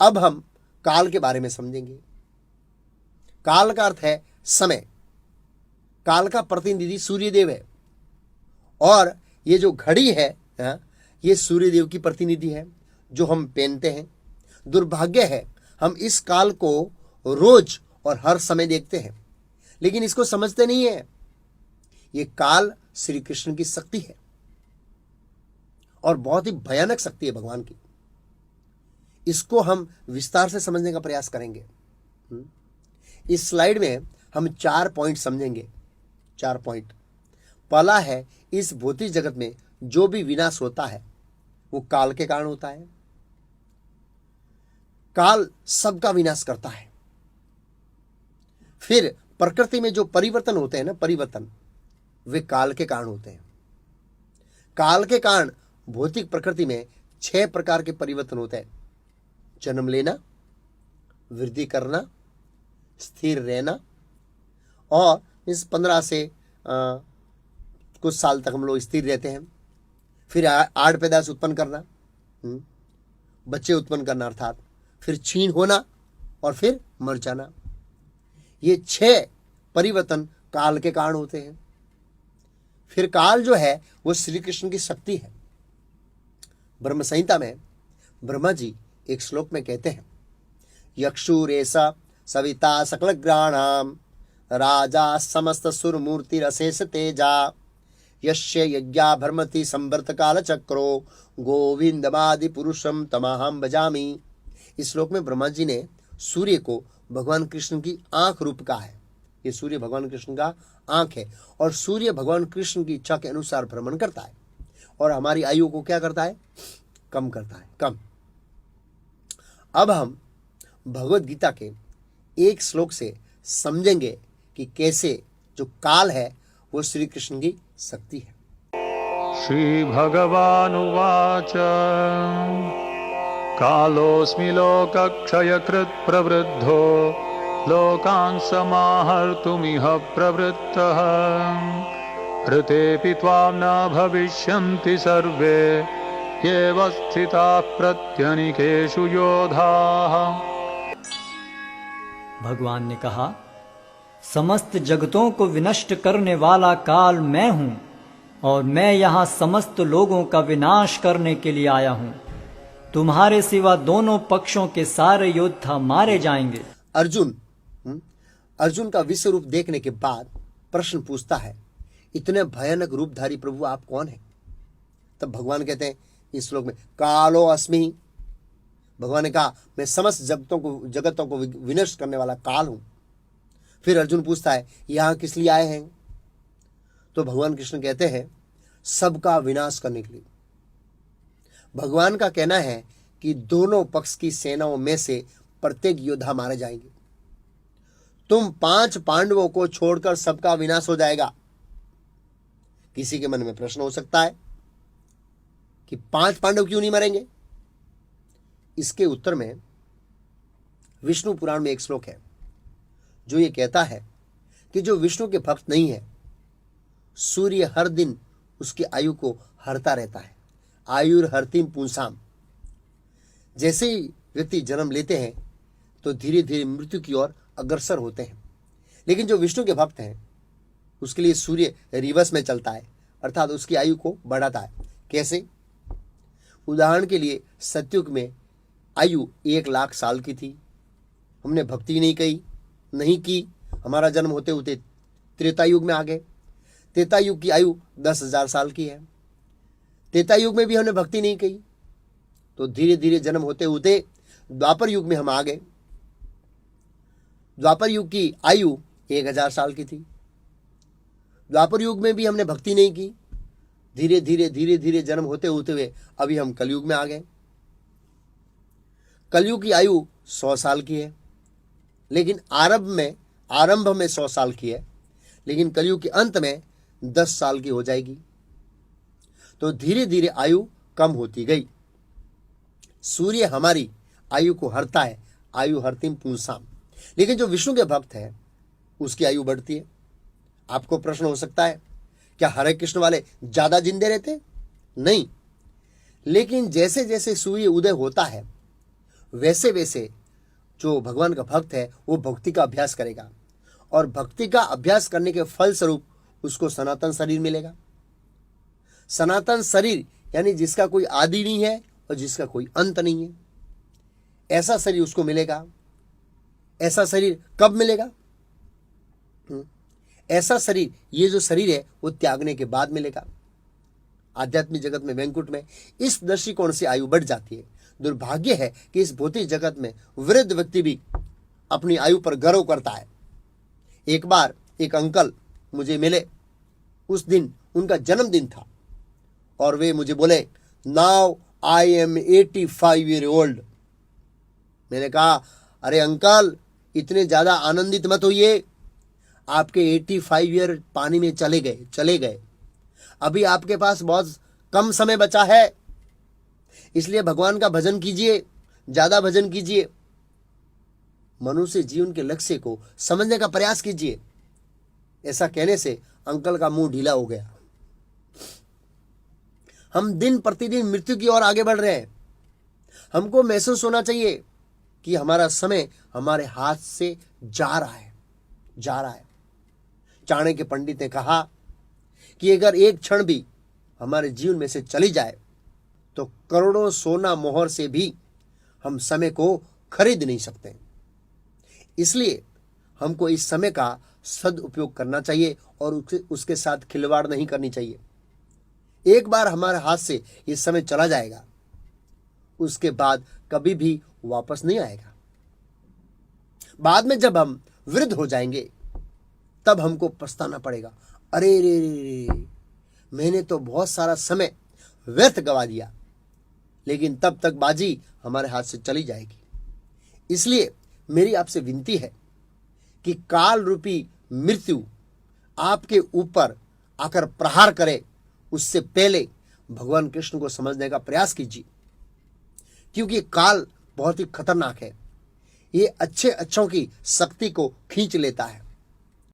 अब हम काल के बारे में समझेंगे। काल का अर्थ है समय। काल का प्रतिनिधि सूर्यदेव है और ये जो घड़ी है ये सूर्यदेव की प्रतिनिधि है जो हम पहनते हैं। दुर्भाग्य है हम इस काल को रोज और हर समय देखते हैं, लेकिन इसको समझते नहीं है। ये काल श्री कृष्ण की शक्ति है और बहुत ही भयानक शक्ति है भगवान की। इसको हम विस्तार से समझने का प्रयास करेंगे। इस स्लाइड में हम 4 पॉइंट समझेंगे। 4 पॉइंट। पहला है, इस भौतिक जगत में जो भी विनाश होता है वो काल के कारण होता है। काल सबका विनाश करता है। फिर प्रकृति में जो परिवर्तन होते हैं ना, परिवर्तन, वे काल के कारण होते हैं। काल के कारण भौतिक प्रकृति में 6 प्रकार के परिवर्तन होते हैं। जन्म लेना, वृद्धि करना, स्थिर रहना, और इस 15 से कुछ साल तक हम लोग स्थिर रहते हैं। फिर आड़ पैदाश उत्पन्न करना, बच्चे उत्पन्न करना अर्थात, फिर क्षीण होना और फिर मर जाना। ये 6 परिवर्तन काल के कारण होते हैं। फिर काल जो है वो श्री कृष्ण की शक्ति है। ब्रह्म संहिता में ब्रह्मा जी एक श्लोक में कहते हैं, यक्षुरेशा सविता सकल ग्राणाम राजा समस्त सुर मूर्ति रसेस तेजा यस्य यज्ञा भर्मति संवर्त काल चक्रो गोविंदमादि पुरुषम तमाहम भजामि। इस श्लोक में ब्रह्मा जी ने सूर्य को भगवान कृष्ण की आंख रूप कहा है। ये सूर्य भगवान कृष्ण का आंख है और सूर्य भगवान कृष्ण की इच्छा के अनुसार भ्रमण करता है और हमारी आयु को क्या करता है? कम करता है, कम। अब हम भगवत गीता के एक श्लोक से समझेंगे कि कैसे जो काल है वो श्री कृष्ण की शक्ति है। श्री भगवानुवाच कालोऽस्मि लोकक्षयकृत् प्रवृद्धो लोकान् समाहर्तुमिह प्रवृत्तः ऋतेऽपि त्वां न भविष्यन्ति सर्वे एव स्थिताः प्रत्यनीकेषु योधाः। भगवान ने कहा, समस्त जगतों को विनष्ट करने वाला काल मैं हूं और मैं यहाँ समस्त लोगों का विनाश करने के लिए आया हूं। तुम्हारे सिवा दोनों पक्षों के सारे योद्धा मारे जाएंगे। अर्जुन का विश्व रूप देखने के बाद प्रश्न पूछता है, इतने भयानक रूपधारी प्रभु आप कौन हैं? तब भगवान कहते हैं इस श्लोक में, कालो अस्मि। भगवान ने कहा, मैं समस्त जगतों को विनष्ट करने वाला काल हूं। फिर अर्जुन पूछता है, यहां किस लिए आए हैं? तो भगवान कृष्ण कहते हैं, सबका विनाश करने के लिए। भगवान का कहना है कि दोनों पक्ष की सेनाओं में से प्रत्येक योद्धा मारे जाएंगे। तुम 5 पांडवों को छोड़कर सबका विनाश हो जाएगा। किसी के मन में प्रश्न हो सकता है कि 5 पांडव क्यों नहीं मरेंगे? इसके उत्तर में विष्णु पुराण में एक श्लोक है जो ये कहता है कि जो विष्णु के भक्त नहीं है, सूर्य हर दिन उसकी आयु को हरता रहता है। आयुर्हर्तिम पुंसाम। जैसे ही व्यक्ति जन्म लेते हैं तो धीरे धीरे मृत्यु की ओर अग्रसर होते हैं, लेकिन जो विष्णु के भक्त हैं उसके लिए सूर्य रिवर्स में चलता है, अर्थात उसकी आयु को बढ़ाता है। कैसे? उदाहरण के लिए सतयुग में आयु 1 लाख साल की थी, हमने भक्ति नहीं की, हमारा जन्म होते होते त्रेता युग में आ गए। त्रेता युग की आयु 10,000 साल की है। त्रेता युग में भी हमने भक्ति नहीं की, तो धीरे धीरे जन्म होते होते द्वापर युग में हम आ गए। द्वापर युग की आयु 1000 साल की थी। द्वापर युग में भी हमने भक्ति नहीं की, धीरे धीरे जन्म होते होते हुए अभी हम कलयुग में आ गए। कलयुग की आयु 100 साल की है, लेकिन आरंभ में 100 साल की है, लेकिन कलयुग के अंत में 10 साल की हो जाएगी। तो धीरे धीरे आयु कम होती गई। सूर्य हमारी आयु को हरता है, आयु हरतिम पुंसाम। लेकिन जो विष्णु के भक्त हैं उसकी आयु बढ़ती है। आपको प्रश्न हो सकता है, क्या हरे कृष्ण वाले ज्यादा जिंदे रहते? नहीं, लेकिन जैसे जैसे सूर्य उदय होता है वैसे वैसे जो भगवान का भक्त है वो भक्ति का अभ्यास करेगा, और भक्ति का अभ्यास करने के फलस्वरूप उसको सनातन शरीर मिलेगा। सनातन शरीर यानी जिसका कोई आदि नहीं है और जिसका कोई अंत नहीं है, ऐसा शरीर उसको मिलेगा। ऐसा शरीर कब मिलेगा? ऐसा शरीर, ये जो शरीर है वो त्यागने के बाद मिलेगा। आध्यात्मिक जगत में, वैकुंठ में इस दृष्टिकोण से आयु बढ़ जाती है। दुर्भाग्य है कि इस भौतिक जगत में वृद्ध व्यक्ति भी अपनी आयु पर गर्व करता है। एक बार एक अंकल मुझे मिले, उस दिन उनका जन्मदिन था, और वे मुझे बोले, now I am 85 year old. मैंने कहा, अरे अंकल, इतने ज्यादा आनंदित मत होइए, आपके 85 ईयर पानी में चले गए। अभी आपके पास बहुत कम समय बचा है, इसलिए भगवान का भजन कीजिए, ज्यादा भजन कीजिए, मनुष्य जीवन के लक्ष्य को समझने का प्रयास कीजिए। ऐसा कहने से अंकल का मुंह ढीला हो गया। हम दिन प्रतिदिन मृत्यु की ओर आगे बढ़ रहे हैं। हमको महसूस होना चाहिए कि हमारा समय हमारे हाथ से जा रहा है। चाणक्य पंडित ने कहा कि अगर एक क्षण भी हमारे जीवन में से चली जाए तो करोड़ों सोना मोहर से भी हम समय को खरीद नहीं सकते। इसलिए हमको इस समय का सदुपयोग करना चाहिए और उसके साथ खिलवाड़ नहीं करनी चाहिए। एक बार हमारे हाथ से ये समय चला जाएगा, उसके बाद कभी भी वापस नहीं आएगा। बाद में जब हम वृद्ध हो जाएंगे तब हमको पछताना पड़ेगा, अरे रे, मैंने तो बहुत सारा समय व्यर्थ गवा दिया। लेकिन तब तक बाजी हमारे हाथ से चली जाएगी। इसलिए मेरी आपसे विनती है कि काल रूपी मृत्यु आपके ऊपर आकर प्रहार करे, उससे पहले भगवान कृष्ण को समझने का प्रयास कीजिए, क्योंकि काल बहुत ही खतरनाक है। ये अच्छे अच्छों की शक्ति को खींच लेता है।